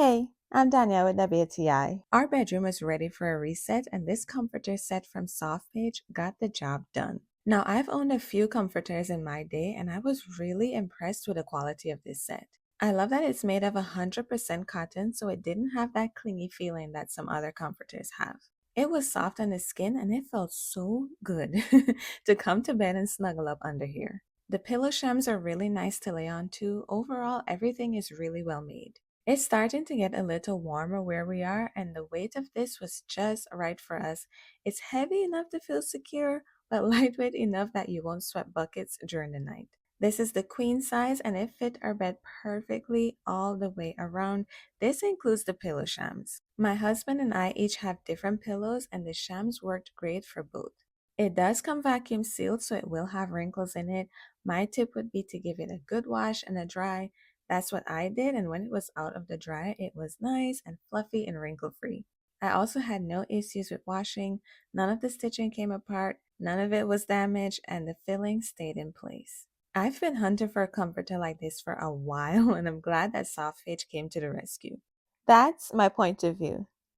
Hey, I'm Danielle with WTI. Our bedroom is ready for a reset, and this comforter set from Softpage got the job done. Now, I've owned a few comforters in my day, and I was really impressed with the quality of this set. I love that it's made of 100% cotton, so it didn't have that clingy feeling that some other comforters have. It was soft on the skin, and it felt so good to come to bed and snuggle up under here. The pillow shams are really nice to lay on too. Overall, everything is really well made. It's starting to get a little warmer where we are, and the weight of this was just right for us. It's heavy enough to feel secure, but lightweight enough that you won't sweat buckets during the night. This is the queen size, and it fit our bed perfectly all the way around. This includes the pillow shams. My husband and I each have different pillows, and the shams worked great for both. It does come vacuum sealed, so it will have wrinkles in it. My tip would be to give it a good wash and a dry. That's what I did, and when it was out of the dryer, it was nice and fluffy and wrinkle free. I also had no issues with washing. None of the stitching came apart, none of it was damaged, and the filling stayed in place. I've been hunting for a comforter like this for a while, and I'm glad that Softpage came to the rescue. That's my point of view.